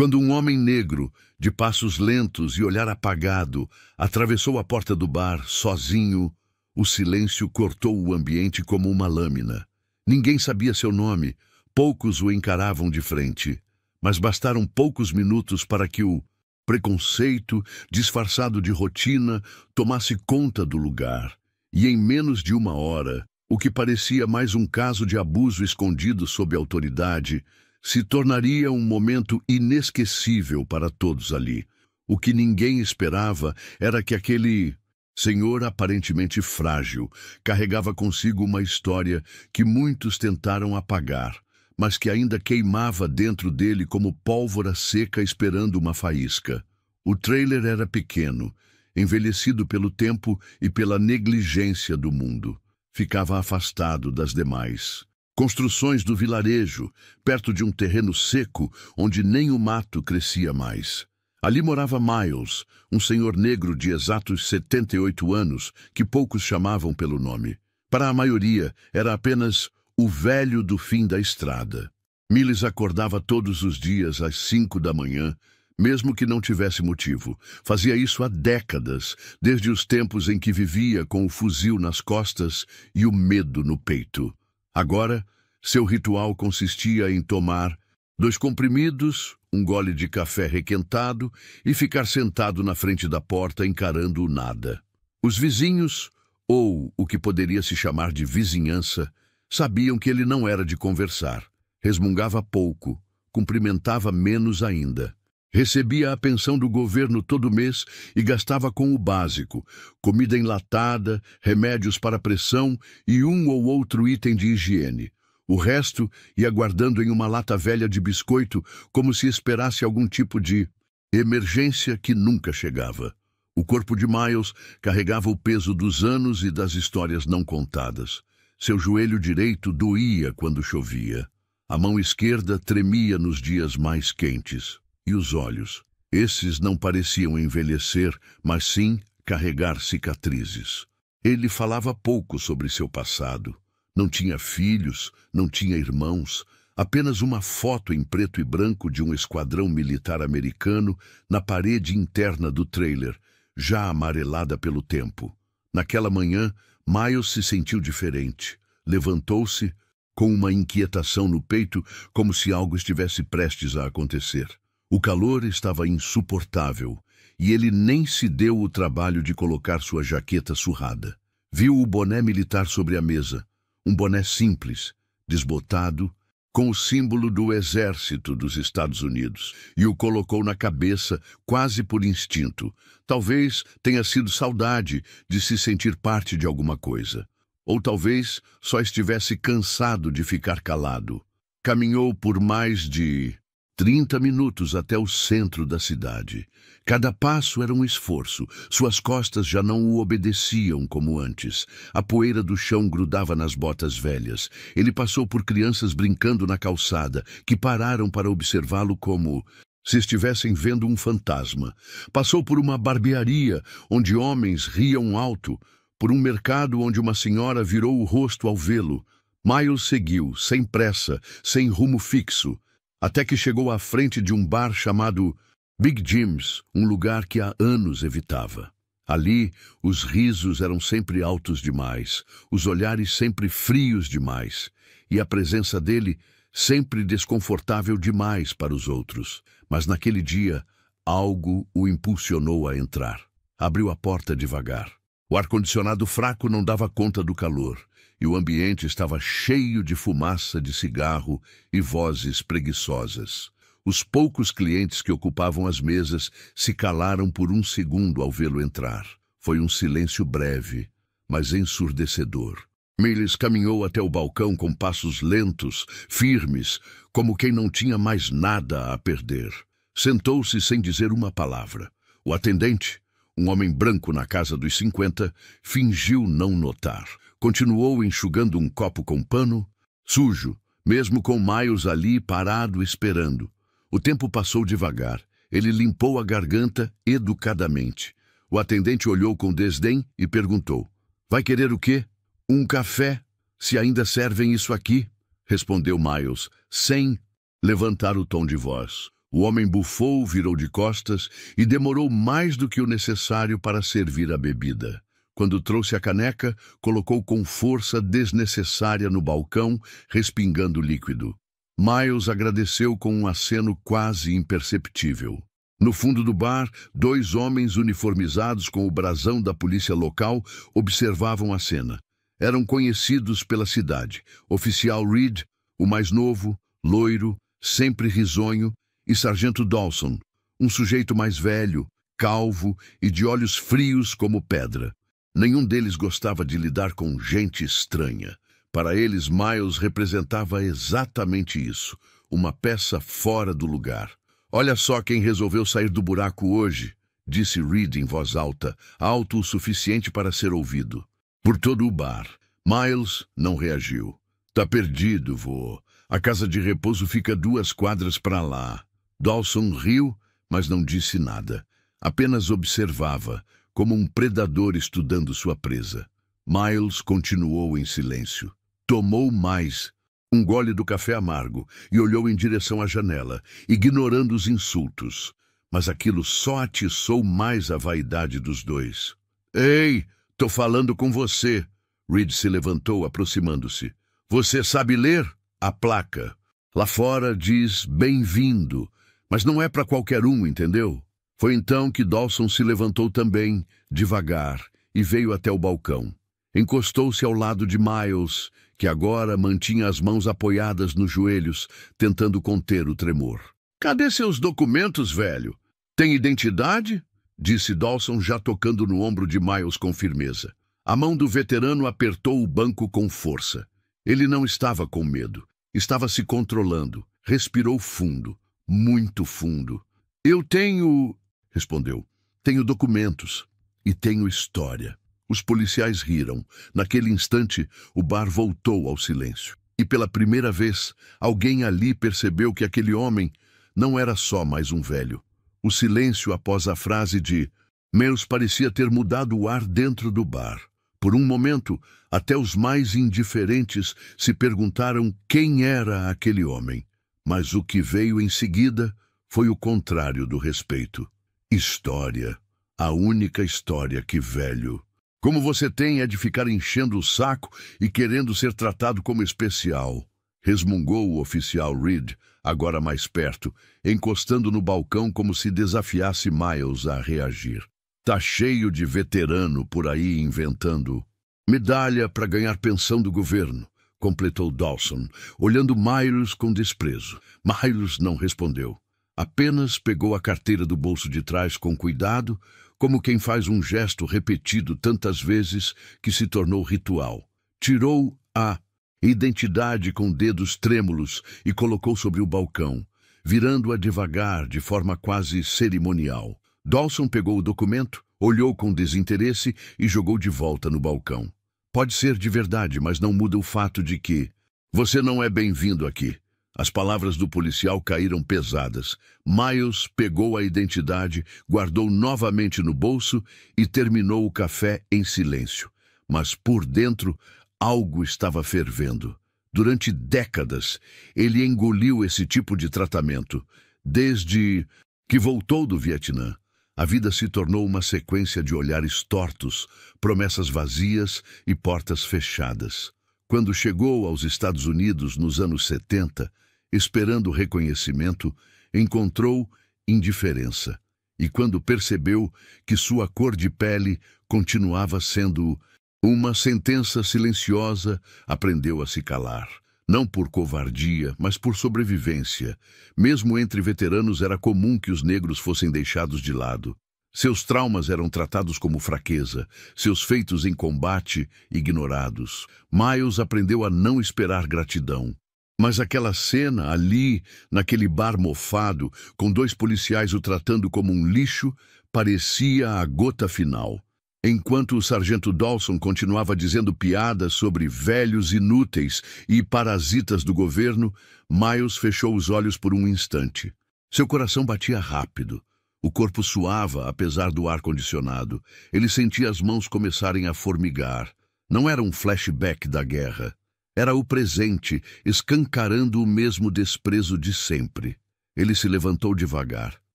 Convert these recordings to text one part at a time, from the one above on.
quando um homem negro, de passos lentos e olhar apagado, atravessou a porta do bar, sozinho, o silêncio cortou o ambiente como uma lâmina. Ninguém sabia seu nome, poucos o encaravam de frente, mas bastaram poucos minutos para que o preconceito, disfarçado de rotina, tomasse conta do lugar. E em menos de uma hora, o que parecia mais um caso de abuso escondido sob autoridade, se tornaria um momento inesquecível para todos ali. O que ninguém esperava era que aquele senhor aparentemente frágil carregava consigo uma história que muitos tentaram apagar, mas que ainda queimava dentro dele como pólvora seca esperando uma faísca. O trailer era pequeno, envelhecido pelo tempo e pela negligência do mundo. Ficava afastado das demais construções do vilarejo, perto de um terreno seco onde nem o mato crescia mais. Ali morava Miles, um senhor negro de exatos 78 anos, que poucos chamavam pelo nome. Para a maioria, era apenas o velho do fim da estrada. Miles acordava todos os dias às 5 da manhã, mesmo que não tivesse motivo. Fazia isso há décadas, desde os tempos em que vivia com o fuzil nas costas e o medo no peito. Agora, seu ritual consistia em tomar 2 comprimidos, um gole de café requentado e ficar sentado na frente da porta encarando o nada. Os vizinhos, ou o que poderia se chamar de vizinhança, sabiam que ele não era de conversar. Resmungava pouco, cumprimentava menos ainda. Recebia a pensão do governo todo mês e gastava com o básico: comida enlatada, remédios para pressão e um ou outro item de higiene. O resto ia guardando em uma lata velha de biscoito como se esperasse algum tipo de emergência que nunca chegava. O corpo de Miles carregava o peso dos anos e das histórias não contadas. Seu joelho direito doía quando chovia. A mão esquerda tremia nos dias mais quentes. E os olhos? Esses não pareciam envelhecer, mas sim carregar cicatrizes. Ele falava pouco sobre seu passado. Não tinha filhos, não tinha irmãos, apenas uma foto em preto e branco de um esquadrão militar americano na parede interna do trailer, já amarelada pelo tempo. Naquela manhã, Miles se sentiu diferente. Levantou-se com uma inquietação no peito, como se algo estivesse prestes a acontecer. O calor estava insuportável, e ele nem se deu o trabalho de colocar sua jaqueta surrada. Viu o boné militar sobre a mesa, um boné simples, desbotado, com o símbolo do Exército dos Estados Unidos, e o colocou na cabeça quase por instinto. Talvez tenha sido saudade de se sentir parte de alguma coisa. Ou talvez só estivesse cansado de ficar calado. Caminhou por mais de 30 minutos até o centro da cidade. Cada passo era um esforço. Suas costas já não o obedeciam como antes. A poeira do chão grudava nas botas velhas. Ele passou por crianças brincando na calçada, que pararam para observá-lo como se estivessem vendo um fantasma. Passou por uma barbearia, onde homens riam alto, por um mercado onde uma senhora virou o rosto ao vê-lo. Miles seguiu, sem pressa, sem rumo fixo, até que chegou à frente de um bar chamado Big Jim's, um lugar que há anos evitava. Ali, os risos eram sempre altos demais, os olhares sempre frios demais, e a presença dele sempre desconfortável demais para os outros. Mas naquele dia, algo o impulsionou a entrar. Abriu a porta devagar. O ar-condicionado fraco não dava conta do calor, e o ambiente estava cheio de fumaça de cigarro e vozes preguiçosas. Os poucos clientes que ocupavam as mesas se calaram por um segundo ao vê-lo entrar. Foi um silêncio breve, mas ensurdecedor. Miles caminhou até o balcão com passos lentos, firmes, como quem não tinha mais nada a perder. Sentou-se sem dizer uma palavra. O atendente, um homem branco na casa dos 50, fingiu não notar. Continuou enxugando um copo com pano, sujo, mesmo com Miles ali parado esperando. O tempo passou devagar. Ele limpou a garganta educadamente. O atendente olhou com desdém e perguntou: "Vai querer o quê?" "Um café, se ainda servem isso aqui", respondeu Miles, sem levantar o tom de voz. O homem bufou, virou de costas e demorou mais do que o necessário para servir a bebida. Quando trouxe a caneca, colocou com força desnecessária no balcão, respingando líquido. Miles agradeceu com um aceno quase imperceptível. No fundo do bar, 2 homens uniformizados com o brasão da polícia local observavam a cena. Eram conhecidos pela cidade. Oficial Reed, o mais novo, loiro, sempre risonho, e Sargento Dawson, um sujeito mais velho, calvo e de olhos frios como pedra. Nenhum deles gostava de lidar com gente estranha. Para eles, Miles representava exatamente isso, uma peça fora do lugar. "Olha só quem resolveu sair do buraco hoje", disse Reed em voz alta, alto o suficiente para ser ouvido. Por todo o bar. Miles não reagiu. "Tá perdido, vô. A casa de repouso fica 2 quadras para lá." Dawson riu, mas não disse nada. Apenas observava, como um predador estudando sua presa. Miles continuou em silêncio. Tomou mais um gole do café amargo e olhou em direção à janela, ignorando os insultos. Mas aquilo só atiçou mais a vaidade dos dois. "Ei, tô falando com você." Reed se levantou, aproximando-se. "Você sabe ler?" "A placa. Lá fora diz bem-vindo, mas não é para qualquer um, entendeu?" Foi então que Dawson se levantou também, devagar, e veio até o balcão. Encostou-se ao lado de Miles, que agora mantinha as mãos apoiadas nos joelhos, tentando conter o tremor. "Cadê seus documentos, velho? Tem identidade?" disse Dawson, já tocando no ombro de Miles com firmeza. A mão do veterano apertou o banco com força. Ele não estava com medo. Estava se controlando. Respirou fundo, muito fundo. "Eu tenho..." respondeu. "Tenho documentos. E tenho história." Os policiais riram. Naquele instante, o bar voltou ao silêncio. E pela primeira vez, alguém ali percebeu que aquele homem não era só mais um velho. O silêncio após a frase de Miles parecia ter mudado o ar dentro do bar. Por um momento, até os mais indiferentes se perguntaram quem era aquele homem. Mas o que veio em seguida foi o contrário do respeito. História. A única história que velho. Como você tem é de ficar enchendo o saco e querendo ser tratado como especial, resmungou o oficial Reed, agora mais perto, encostando no balcão como se desafiasse Miles a reagir. "Tá cheio de veterano por aí inventando medalha para ganhar pensão do governo", completou Dawson, olhando Miles com desprezo. Miles não respondeu. Apenas pegou a carteira do bolso de trás com cuidado, como quem faz um gesto repetido tantas vezes que se tornou ritual. Tirou a identidade com dedos trêmulos e colocou sobre o balcão, virando-a devagar, de forma quase cerimonial. Dawson pegou o documento, olhou com desinteresse e jogou de volta no balcão. "Pode ser de verdade, mas não muda o fato de que você não é bem-vindo aqui." As palavras do policial caíram pesadas. Miles pegou a identidade, guardou novamente no bolso e terminou o café em silêncio. Mas por dentro, algo estava fervendo. Durante décadas, ele engoliu esse tipo de tratamento. Desde que voltou do Vietnã, a vida se tornou uma sequência de olhares tortos, promessas vazias e portas fechadas. Quando chegou aos Estados Unidos nos anos 70, esperando reconhecimento, encontrou indiferença. E quando percebeu que sua cor de pele continuava sendo uma sentença silenciosa, aprendeu a se calar. Não por covardia, mas por sobrevivência. Mesmo entre veteranos era comum que os negros fossem deixados de lado. Seus traumas eram tratados como fraqueza, seus feitos em combate ignorados. Miles aprendeu a não esperar gratidão. Mas aquela cena ali, naquele bar mofado, com 2 policiais o tratando como um lixo, parecia a gota final. Enquanto o sargento Dawson continuava dizendo piadas sobre velhos inúteis e parasitas do governo, Miles fechou os olhos por um instante. Seu coração batia rápido. O corpo suava, apesar do ar-condicionado. Ele sentia as mãos começarem a formigar. Não era um flashback da guerra. Era o presente, escancarando o mesmo desprezo de sempre. Ele se levantou devagar.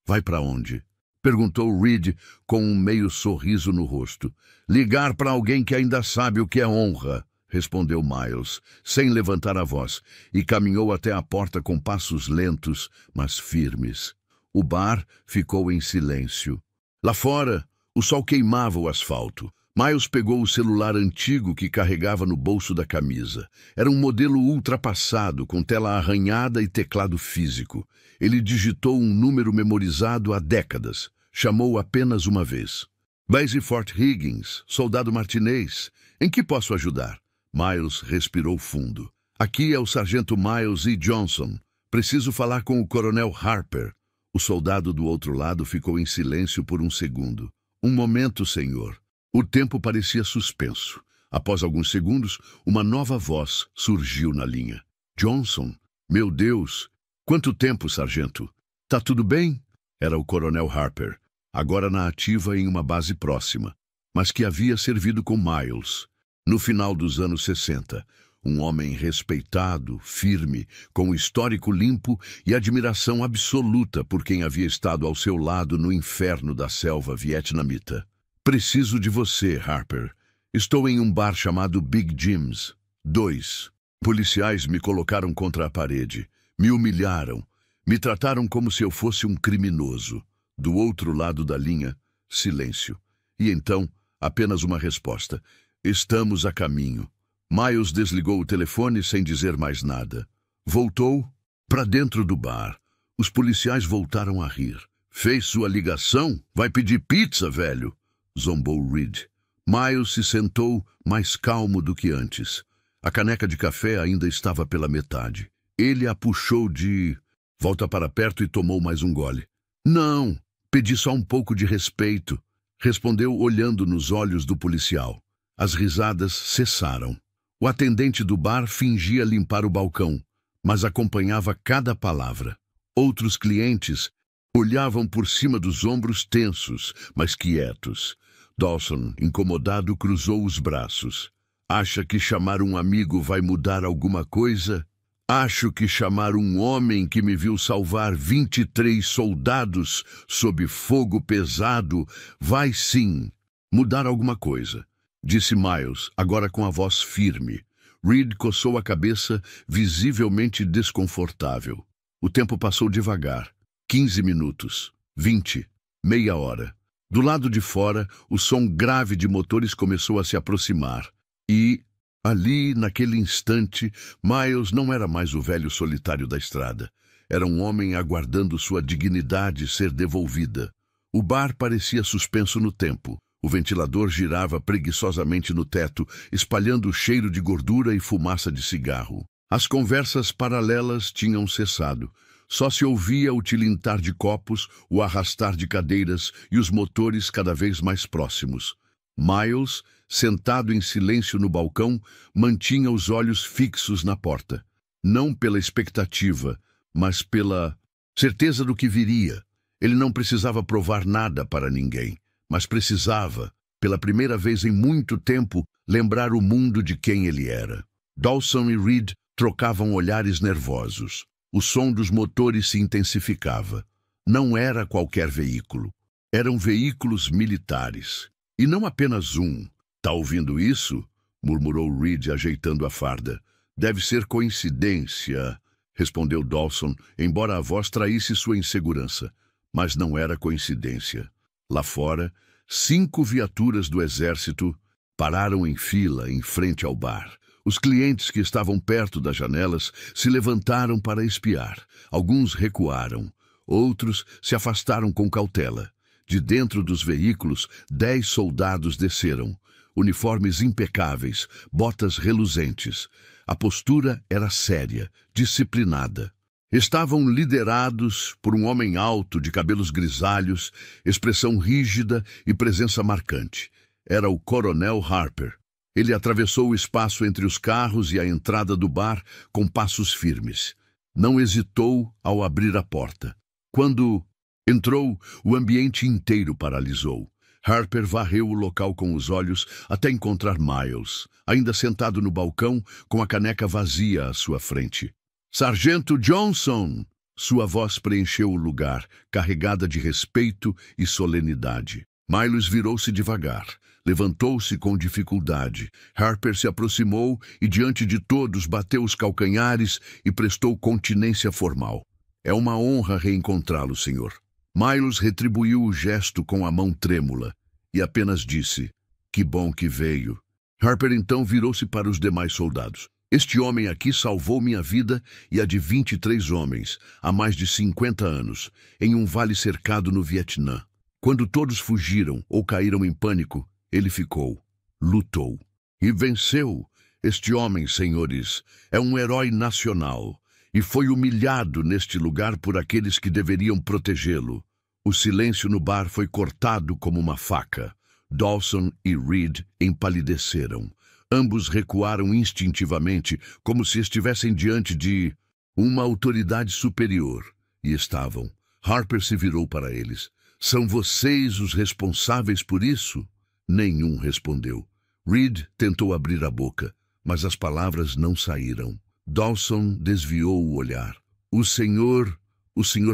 Vai para onde? Perguntou Reed com um meio sorriso no rosto. Ligar para alguém que ainda sabe o que é honra, respondeu Miles, sem levantar a voz, e caminhou até a porta com passos lentos, mas firmes. O bar ficou em silêncio. Lá fora, o sol queimava o asfalto. Miles pegou o celular antigo que carregava no bolso da camisa. Era um modelo ultrapassado, com tela arranhada e teclado físico. Ele digitou um número memorizado há décadas. Chamou apenas uma vez. Base Fort Higgins, soldado Martinez. Em que posso ajudar? Miles respirou fundo. Aqui é o sargento Miles E. Johnson. Preciso falar com o coronel Harper. O soldado do outro lado ficou em silêncio por um segundo. Um momento, senhor. O tempo parecia suspenso. Após alguns segundos, uma nova voz surgiu na linha. Johnson? Meu Deus! Quanto tempo, sargento? Tá tudo bem? Era o coronel Harper, agora na ativa em uma base próxima, mas que havia servido com Miles. No final dos anos 60, um homem respeitado, firme, com histórico limpo e admiração absoluta por quem havia estado ao seu lado no inferno da selva vietnamita. Preciso de você, Harper. Estou em um bar chamado Big Jim's. 2. Policiais me colocaram contra a parede. Me humilharam. Me trataram como se eu fosse um criminoso. Do outro lado da linha, silêncio. E então, apenas uma resposta. Estamos a caminho. Miles desligou o telefone sem dizer mais nada. Voltou para dentro do bar. Os policiais voltaram a rir. Fez sua ligação? Vai pedir pizza, velho? Zombou Reed. Miles se sentou mais calmo do que antes. A caneca de café ainda estava pela metade. Ele a puxou de... Volta para perto e tomou mais um gole. Não, pedi só um pouco de respeito, respondeu olhando nos olhos do policial. As risadas cessaram. O atendente do bar fingia limpar o balcão, mas acompanhava cada palavra. Outros clientes olhavam por cima dos ombros tensos, mas quietos. Dawson, incomodado, cruzou os braços. Acha que chamar um amigo vai mudar alguma coisa? Acho que chamar um homem que me viu salvar 23 soldados sob fogo pesado vai sim mudar alguma coisa, disse Miles, agora com a voz firme. Reed coçou a cabeça, visivelmente desconfortável. O tempo passou devagar. 15 minutos, 20, meia hora. Do lado de fora, o som grave de motores começou a se aproximar. E, ali, naquele instante, Miles não era mais o velho solitário da estrada. Era um homem aguardando sua dignidade ser devolvida. O bar parecia suspenso no tempo. O ventilador girava preguiçosamente no teto, espalhando o cheiro de gordura e fumaça de cigarro. As conversas paralelas tinham cessado. Só se ouvia o tilintar de copos, o arrastar de cadeiras e os motores cada vez mais próximos. Miles, sentado em silêncio no balcão, mantinha os olhos fixos na porta. Não pela expectativa, mas pela certeza do que viria. Ele não precisava provar nada para ninguém, mas precisava, pela primeira vez em muito tempo, lembrar o mundo de quem ele era. Dawson e Reed trocavam olhares nervosos. O som dos motores se intensificava. Não era qualquer veículo. Eram veículos militares. E não apenas um. Tá ouvindo isso? Murmurou Reed, ajeitando a farda. Deve ser coincidência, respondeu Dawson, embora a voz traísse sua insegurança. Mas não era coincidência. Lá fora, 5 viaturas do exército pararam em fila em frente ao bar. Os clientes que estavam perto das janelas se levantaram para espiar. Alguns recuaram. Outros se afastaram com cautela. De dentro dos veículos, 10 soldados desceram. Uniformes impecáveis, botas reluzentes. A postura era séria, disciplinada. Estavam liderados por um homem alto, de cabelos grisalhos, expressão rígida e presença marcante. Era o coronel Harper. Ele atravessou o espaço entre os carros e a entrada do bar com passos firmes. Não hesitou ao abrir a porta. Quando entrou, o ambiente inteiro paralisou. Harper varreu o local com os olhos até encontrar Miles, ainda sentado no balcão com a caneca vazia à sua frente. Sargento Johnson! Sua voz preencheu o lugar, carregada de respeito e solenidade. Miles virou-se devagar. Levantou-se com dificuldade. Harper se aproximou e, diante de todos, bateu os calcanhares e prestou continência formal. É uma honra reencontrá-lo, senhor. Miles retribuiu o gesto com a mão trêmula e apenas disse, que bom que veio. Harper então virou-se para os demais soldados. Este homem aqui salvou minha vida e a de 23 homens, há mais de 50 anos, em um vale cercado no Vietnã. Quando todos fugiram ou caíram em pânico, ele ficou, lutou e venceu. Este homem, senhores, é um herói nacional e foi humilhado neste lugar por aqueles que deveriam protegê-lo. O silêncio no bar foi cortado como uma faca. Dawson e Reed empalideceram. Ambos recuaram instintivamente, como se estivessem diante de uma autoridade superior. E estavam. Harper se virou para eles. São vocês os responsáveis por isso? Nenhum respondeu. Reed tentou abrir a boca, mas as palavras não saíram. Dawson desviou o olhar. O senhor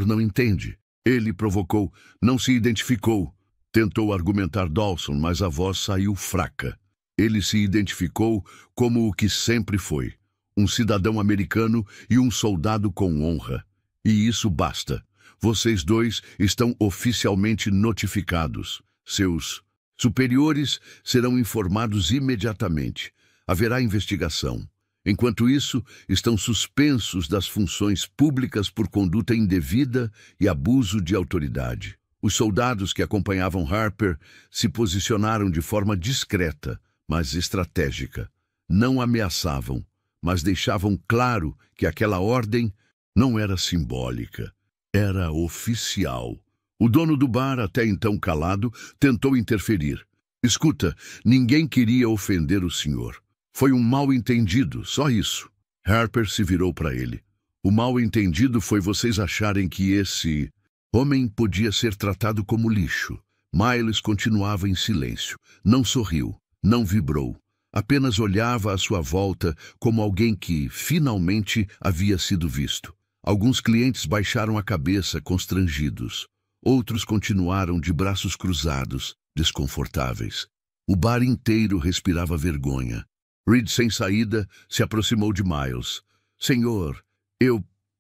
não entende. Ele provocou, não se identificou. Tentou argumentar Dawson, mas a voz saiu fraca. Ele se identificou como o que sempre foi, um cidadão americano e um soldado com honra. E isso basta. Vocês dois estão oficialmente notificados. Seus superiores serão informados imediatamente. Haverá investigação. Enquanto isso, estão suspensos das funções públicas por conduta indevida e abuso de autoridade. Os soldados que acompanhavam Harper se posicionaram de forma discreta, mas estratégica. Não ameaçavam, mas deixavam claro que aquela ordem não era simbólica, era oficial. O dono do bar, até então calado, tentou interferir. Escuta, ninguém queria ofender o senhor. Foi um mal-entendido, só isso. Harper se virou para ele. O mal-entendido foi vocês acharem que esse homem podia ser tratado como lixo. Miles continuava em silêncio. Não sorriu, não vibrou. Apenas olhava à sua volta como alguém que, finalmente, havia sido visto. Alguns clientes baixaram a cabeça, constrangidos. Outros continuaram de braços cruzados, desconfortáveis. O bar inteiro respirava vergonha. Reed, sem saída, se aproximou de Miles. Senhor,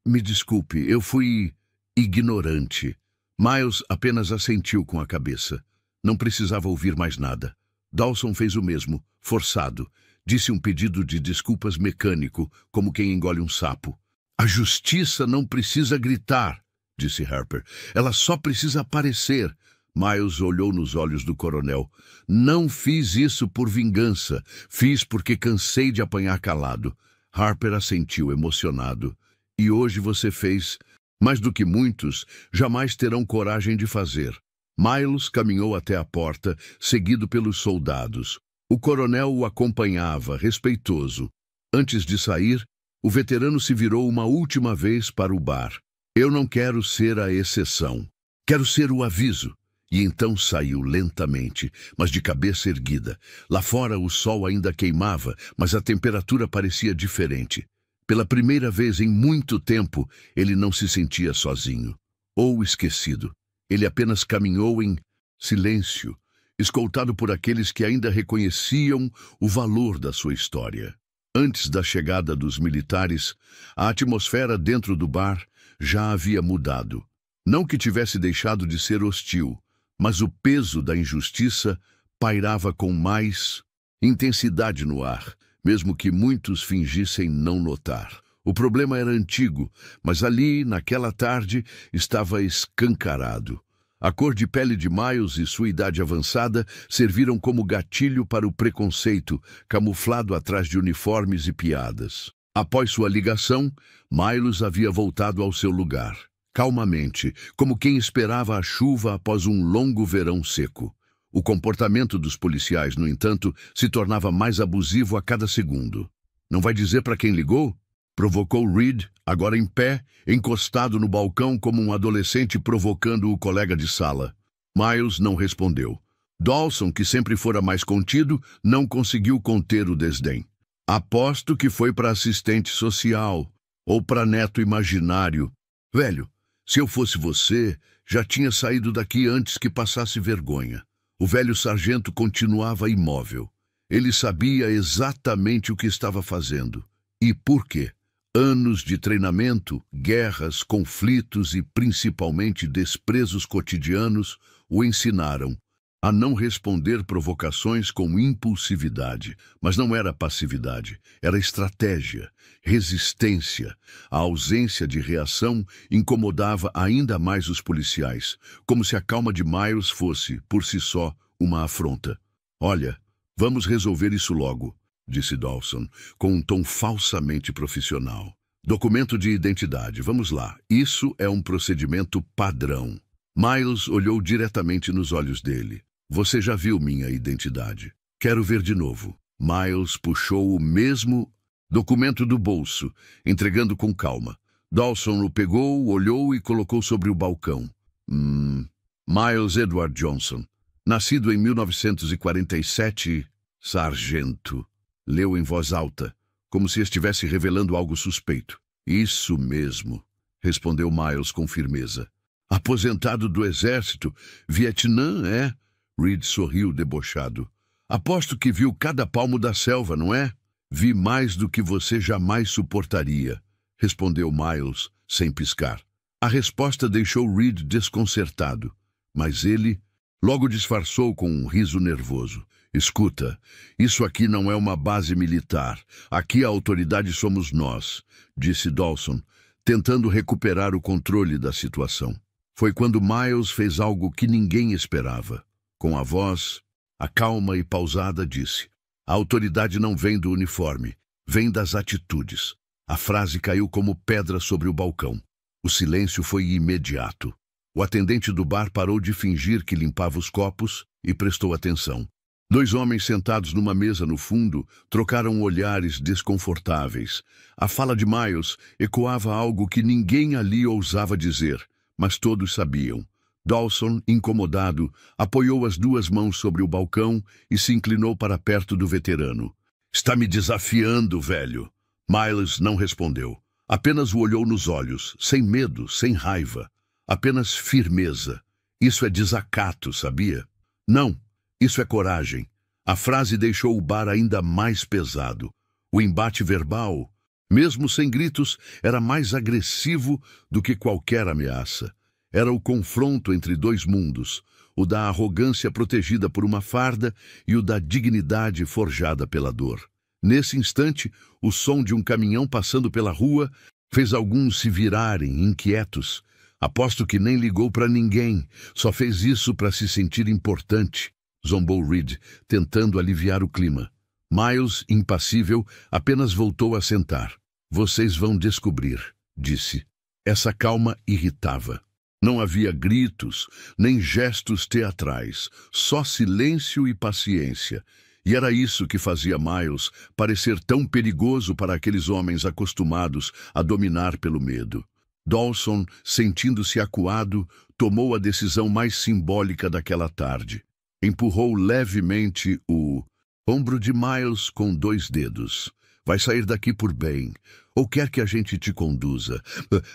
me desculpe, eu fui ignorante. Miles apenas assentiu com a cabeça. Não precisava ouvir mais nada. Dawson fez o mesmo, forçado. Disse um pedido de desculpas mecânico, como quem engole um sapo. A justiça não precisa gritar, disse Harper. Ela só precisa aparecer. Miles olhou nos olhos do coronel. Não fiz isso por vingança. Fiz porque cansei de apanhar calado. Harper assentiu, emocionado. E hoje você fez mais do que muitos jamais terão coragem de fazer. Miles caminhou até a porta, seguido pelos soldados. O coronel o acompanhava, respeitoso. Antes de sair, o veterano se virou uma última vez para o bar. Eu não quero ser a exceção. Quero ser o aviso. E então saiu lentamente, mas de cabeça erguida. Lá fora o sol ainda queimava, mas a temperatura parecia diferente. Pela primeira vez em muito tempo, ele não se sentia sozinho. Ou esquecido. Ele apenas caminhou em silêncio, escoltado por aqueles que ainda reconheciam o valor da sua história. Antes da chegada dos militares, a atmosfera dentro do bar já havia mudado. Não que tivesse deixado de ser hostil, mas o peso da injustiça pairava com mais intensidade no ar, mesmo que muitos fingissem não notar. O problema era antigo, mas ali, naquela tarde, estava escancarado. A cor de pele de Miles e sua idade avançada serviram como gatilho para o preconceito, camuflado atrás de uniformes e piadas. Após sua ligação, Miles havia voltado ao seu lugar. Calmamente, como quem esperava a chuva após um longo verão seco. O comportamento dos policiais, no entanto, se tornava mais abusivo a cada segundo. Não vai dizer para quem ligou? Provocou Reed, agora em pé, encostado no balcão como um adolescente provocando o colega de sala. Miles não respondeu. Dawson, que sempre fora mais contido, não conseguiu conter o desdém. Aposto que foi para assistente social, ou para neto imaginário. Velho, se eu fosse você, já tinha saído daqui antes que passasse vergonha. O velho sargento continuava imóvel. Ele sabia exatamente o que estava fazendo. E por quê? Anos de treinamento, guerras, conflitos e principalmente desprezos cotidianos o ensinaram a não responder provocações com impulsividade. Mas não era passividade, era estratégia, resistência. A ausência de reação incomodava ainda mais os policiais, como se a calma de Miles fosse, por si só, uma afronta. Olha, vamos resolver isso logo, disse Dawson, com um tom falsamente profissional. Documento de identidade, vamos lá. Isso é um procedimento padrão. Miles olhou diretamente nos olhos dele. Você já viu minha identidade. Quero ver de novo. Miles puxou o mesmo documento do bolso, entregando com calma. Dawson o pegou, olhou e colocou sobre o balcão. Miles Edward Johnson. Nascido em 1947, sargento. Leu em voz alta, como se estivesse revelando algo suspeito. Isso mesmo, respondeu Miles com firmeza. Aposentado do exército, Vietnã, é? Reed sorriu debochado. Aposto que viu cada palmo da selva, não é? Vi mais do que você jamais suportaria, respondeu Miles, sem piscar. A resposta deixou Reed desconcertado, mas ele logo disfarçou com um riso nervoso. Escuta, isso aqui não é uma base militar. Aqui a autoridade somos nós, disse Dawson, tentando recuperar o controle da situação. Foi quando Miles fez algo que ninguém esperava. Com a voz, a calma e pausada, disse: a autoridade não vem do uniforme, vem das atitudes. A frase caiu como pedra sobre o balcão. O silêncio foi imediato. O atendente do bar parou de fingir que limpava os copos e prestou atenção. Dois homens sentados numa mesa no fundo trocaram olhares desconfortáveis. A fala de Miles ecoava algo que ninguém ali ousava dizer, mas todos sabiam. Dawson, incomodado, apoiou as duas mãos sobre o balcão e se inclinou para perto do veterano. Está me desafiando, velho. Miles não respondeu. Apenas o olhou nos olhos, sem medo, sem raiva. Apenas firmeza. Isso é desacato, sabia? Não, isso é coragem. A frase deixou o bar ainda mais pesado. O embate verbal, mesmo sem gritos, era mais agressivo do que qualquer ameaça. Era o confronto entre dois mundos, o da arrogância protegida por uma farda e o da dignidade forjada pela dor. Nesse instante, o som de um caminhão passando pela rua fez alguns se virarem, inquietos. Aposto que nem ligou para ninguém, só fez isso para se sentir importante, zombou Reed, tentando aliviar o clima. Miles, impassível, apenas voltou a sentar. Vocês vão descobrir, disse. Essa calma irritava. Não havia gritos, nem gestos teatrais, só silêncio e paciência. E era isso que fazia Miles parecer tão perigoso para aqueles homens acostumados a dominar pelo medo. Dawson, sentindo-se acuado, tomou a decisão mais simbólica daquela tarde. Empurrou levemente o ombro de Miles com 2 dedos. Vai sair daqui por bem, ou quer que a gente te conduza.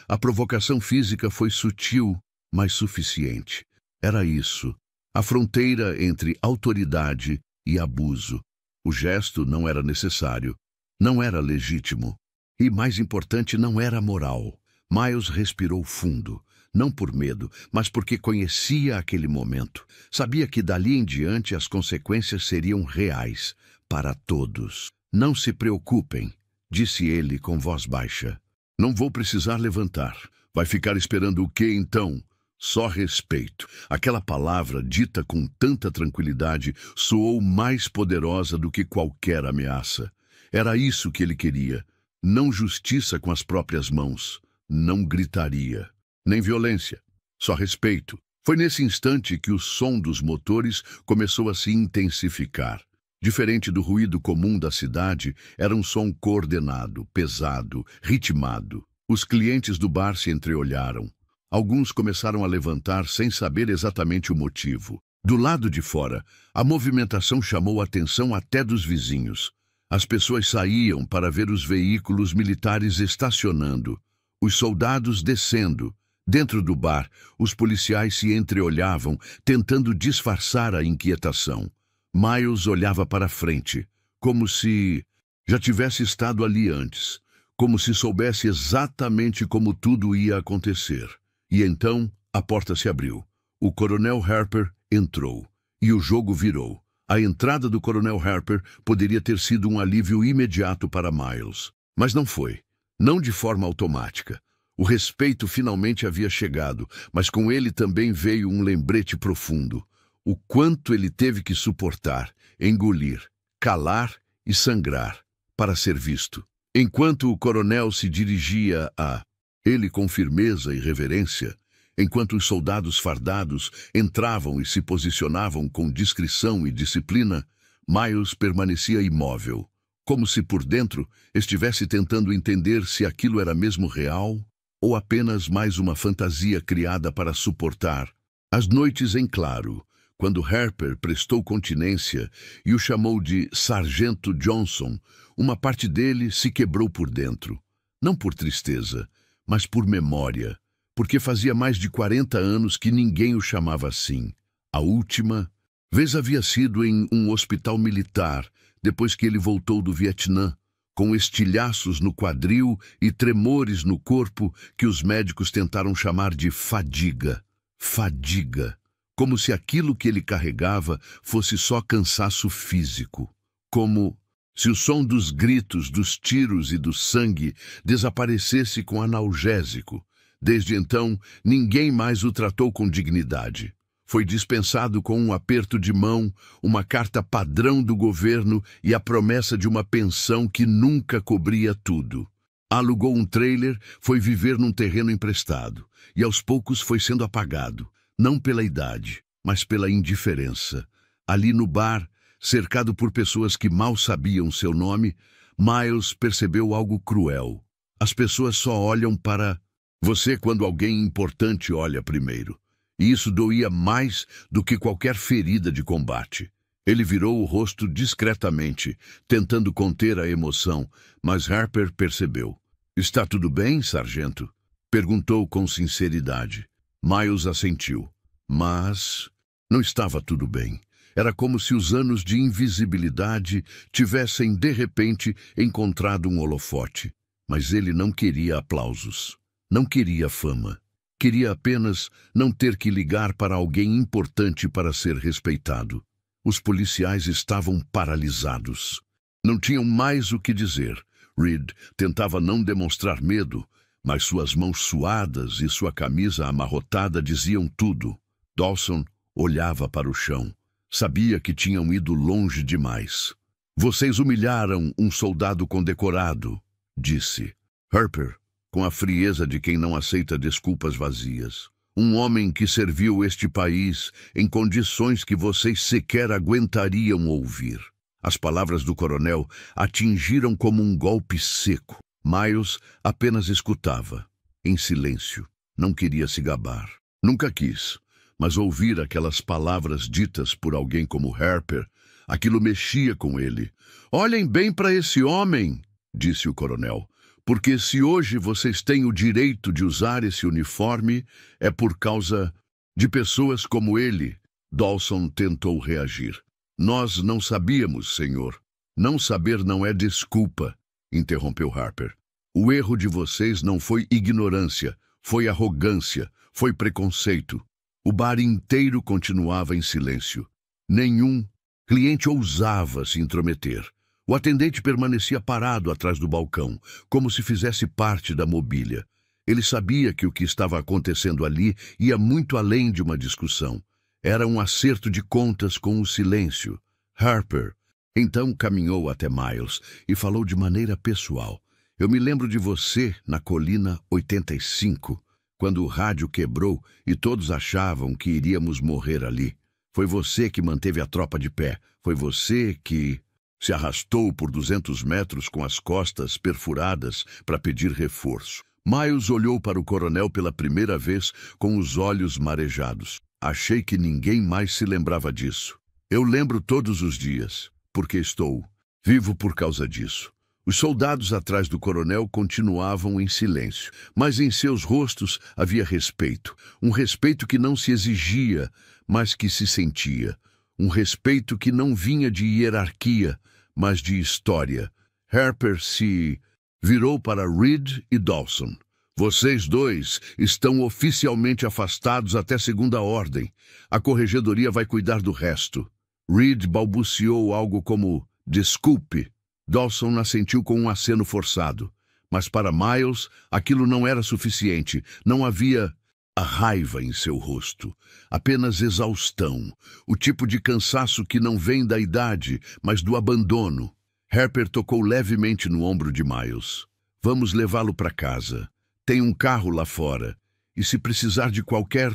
A provocação física foi sutil, mas suficiente. Era isso, a fronteira entre autoridade e abuso. O gesto não era necessário, não era legítimo. E, mais importante, não era moral. Miles respirou fundo, não por medo, mas porque conhecia aquele momento. Sabia que dali em diante as consequências seriam reais, para todos. Não se preocupem, disse ele com voz baixa. Não vou precisar levantar. Vai ficar esperando o quê, então? Só respeito. Aquela palavra, dita com tanta tranquilidade, soou mais poderosa do que qualquer ameaça. Era isso que ele queria. Não justiça com as próprias mãos. Não gritaria. Nem violência. Só respeito. Foi nesse instante que o som dos motores começou a se intensificar. Diferente do ruído comum da cidade, era um som coordenado, pesado, ritmado. Os clientes do bar se entreolharam. Alguns começaram a levantar sem saber exatamente o motivo. Do lado de fora, a movimentação chamou a atenção até dos vizinhos. As pessoas saíam para ver os veículos militares estacionando. Os soldados descendo. Dentro do bar, os policiais se entreolhavam, tentando disfarçar a inquietação. Miles olhava para frente, como se já tivesse estado ali antes, como se soubesse exatamente como tudo ia acontecer. E então a porta se abriu. O Coronel Harper entrou, e o jogo virou. A entrada do Coronel Harper poderia ter sido um alívio imediato para Miles, mas não foi. Não de forma automática. O respeito finalmente havia chegado, mas com ele também veio um lembrete profundo. O quanto ele teve que suportar, engolir, calar e sangrar para ser visto. Enquanto o coronel se dirigia a ele com firmeza e reverência, enquanto os soldados fardados entravam e se posicionavam com discrição e disciplina, Miles permanecia imóvel, como se por dentro estivesse tentando entender se aquilo era mesmo real ou apenas mais uma fantasia criada para suportar. As noites em claro, quando Harper prestou continência e o chamou de Sargento Johnson, uma parte dele se quebrou por dentro. Não por tristeza, mas por memória, porque fazia mais de 40 anos que ninguém o chamava assim. A última vez havia sido em um hospital militar, depois que ele voltou do Vietnã, com estilhaços no quadril e tremores no corpo que os médicos tentaram chamar de fadiga. Fadiga. Como se aquilo que ele carregava fosse só cansaço físico. Como se o som dos gritos, dos tiros e do sangue desaparecesse com analgésico. Desde então, ninguém mais o tratou com dignidade. Foi dispensado com um aperto de mão, uma carta padrão do governo e a promessa de uma pensão que nunca cobria tudo. Alugou um trailer, foi viver num terreno emprestado e aos poucos foi sendo apagado, não pela idade, mas pela indiferença. Ali no bar, cercado por pessoas que mal sabiam seu nome, Miles percebeu algo cruel. As pessoas só olham para você quando alguém importante olha primeiro. E isso doía mais do que qualquer ferida de combate. Ele virou o rosto discretamente, tentando conter a emoção, mas Harper percebeu. "Está tudo bem, sargento?" Perguntou com sinceridade. Miles assentiu. Mas não estava tudo bem. Era como se os anos de invisibilidade tivessem, de repente, encontrado um holofote. Mas ele não queria aplausos. Não queria fama. Queria apenas não ter que ligar para alguém importante para ser respeitado. Os policiais estavam paralisados. Não tinham mais o que dizer. Reed tentava não demonstrar medo, mas suas mãos suadas e sua camisa amarrotada diziam tudo. Dawson olhava para o chão. Sabia que tinham ido longe demais. "Vocês humilharam um soldado condecorado", disse. Harper, com a frieza de quem não aceita desculpas vazias. "Um homem que serviu este país em condições que vocês sequer aguentariam ouvir." As palavras do coronel atingiram como um golpe seco. Miles apenas escutava, em silêncio. Não queria se gabar. Nunca quis, mas ouvir aquelas palavras ditas por alguém como Harper, aquilo mexia com ele. "Olhem bem para esse homem", disse o coronel. "Porque se hoje vocês têm o direito de usar esse uniforme, é por causa de pessoas como ele." Dawson tentou reagir. "Nós não sabíamos, senhor." "Não saber não é desculpa", interrompeu Harper. "O erro de vocês não foi ignorância, foi arrogância, foi preconceito." O bar inteiro continuava em silêncio. Nenhum cliente ousava se intrometer. O atendente permanecia parado atrás do balcão, como se fizesse parte da mobília. Ele sabia que o que estava acontecendo ali ia muito além de uma discussão. Era um acerto de contas com o silêncio. Harper então caminhou até Miles e falou de maneira pessoal. "Eu me lembro de você na colina 85, quando o rádio quebrou e todos achavam que iríamos morrer ali. Foi você que manteve a tropa de pé. Foi você que se arrastou por 200 metros com as costas perfuradas para pedir reforço." Miles olhou para o coronel pela primeira vez com os olhos marejados. "Achei que ninguém mais se lembrava disso. Eu lembro todos os dias, porque estou vivo por causa disso." Os soldados atrás do coronel continuavam em silêncio, mas em seus rostos havia respeito. Um respeito que não se exigia, mas que se sentia. Um respeito que não vinha de hierarquia, mas de história. Harper se virou para Reed e Dawson. Vocês dois estão oficialmente afastados até segunda ordem. A corregedoria vai cuidar do resto. Reed balbuciou algo como desculpe. Dawson assentiu com um aceno forçado. Mas para Miles, aquilo não era suficiente. Não havia a raiva em seu rosto. Apenas exaustão. O tipo de cansaço que não vem da idade, mas do abandono. Harper tocou levemente no ombro de Miles. Vamos levá-lo para casa. Tem um carro lá fora. E se precisar de qualquer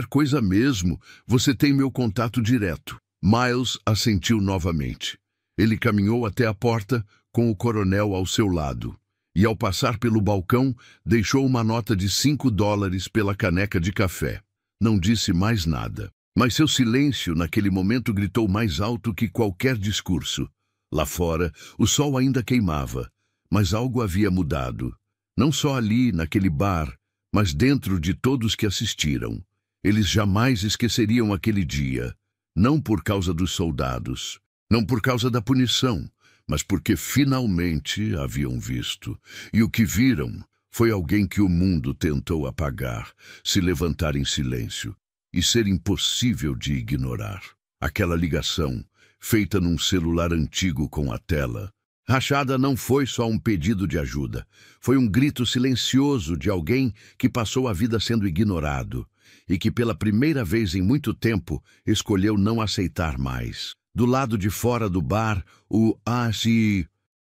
coisa mesmo, você tem meu contato direto. Miles assentiu novamente. Ele caminhou até a porta com o coronel ao seu lado. E ao passar pelo balcão, deixou uma nota de $5 pela caneca de café. Não disse mais nada. Mas seu silêncio naquele momento gritou mais alto que qualquer discurso. Lá fora, o sol ainda queimava. Mas algo havia mudado. Não só ali, naquele bar, mas dentro de todos que assistiram. Eles jamais esqueceriam aquele dia. Não por causa dos soldados. Não por causa da punição, mas porque finalmente haviam visto. E o que viram foi alguém que o mundo tentou apagar, se levantar em silêncio e ser impossível de ignorar. Aquela ligação, feita num celular antigo com a tela, rachada, não foi só um pedido de ajuda. Foi um grito silencioso de alguém que passou a vida sendo ignorado e que pela primeira vez em muito tempo escolheu não aceitar mais. Do lado de fora do bar, o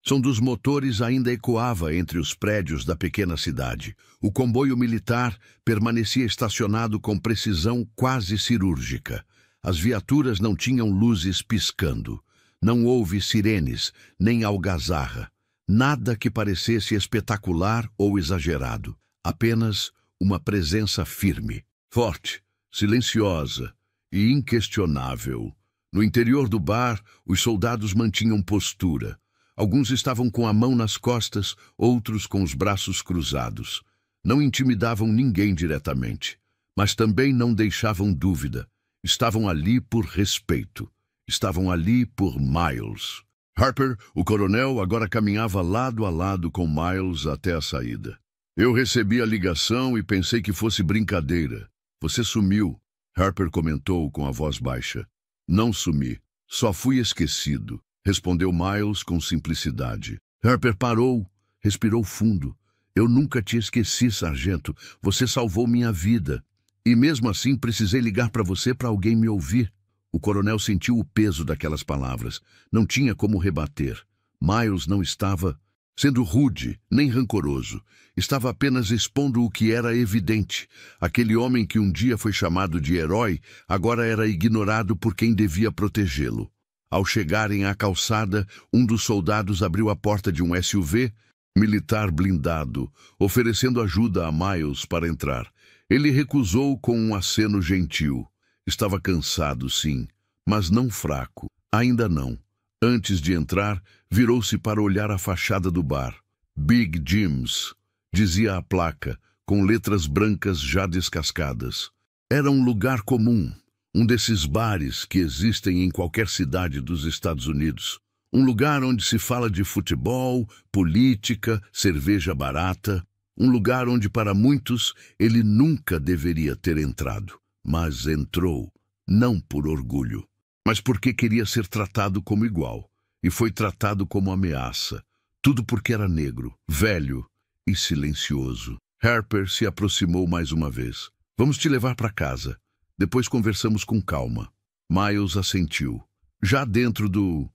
som dos motores ainda ecoava entre os prédios da pequena cidade. O comboio militar permanecia estacionado com precisão quase cirúrgica. As viaturas não tinham luzes piscando. Não houve sirenes, nem algazarra. Nada que parecesse espetacular ou exagerado. Apenas uma presença firme, forte, silenciosa e inquestionável. No interior do bar, os soldados mantinham postura. Alguns estavam com a mão nas costas, outros com os braços cruzados. Não intimidavam ninguém diretamente, mas também não deixavam dúvida. Estavam ali por respeito. Estavam ali por Miles. Harper, o coronel, agora caminhava lado a lado com Miles até a saída. Eu recebi a ligação e pensei que fosse brincadeira. Você sumiu, Harper comentou com a voz baixa. Não sumi, só fui esquecido, respondeu Miles com simplicidade. Harper parou, respirou fundo. Eu nunca te esqueci, sargento. Você salvou minha vida. E mesmo assim precisei ligar para você para alguém me ouvir. O coronel sentiu o peso daquelas palavras. Não tinha como rebater. Miles não estava sendo rude, nem rancoroso. Estava apenas expondo o que era evidente. Aquele homem que um dia foi chamado de herói, agora era ignorado por quem devia protegê-lo. Ao chegarem à calçada, um dos soldados abriu a porta de um SUV militar blindado, oferecendo ajuda a Miles para entrar. Ele recusou com um aceno gentil. Estava cansado, sim, mas não fraco. Ainda não. Antes de entrar, virou-se para olhar a fachada do bar. Big Jim's, dizia a placa, com letras brancas já descascadas. Era um lugar comum, um desses bares que existem em qualquer cidade dos Estados Unidos. Um lugar onde se fala de futebol, política, cerveja barata. Um lugar onde, para muitos, ele nunca deveria ter entrado. Mas entrou, não por orgulho, mas porque queria ser tratado como igual. E foi tratado como ameaça. Tudo porque era negro, velho e silencioso. Harper se aproximou mais uma vez. Vamos te levar para casa. Depois conversamos com calma. Miles assentiu. Já dentro do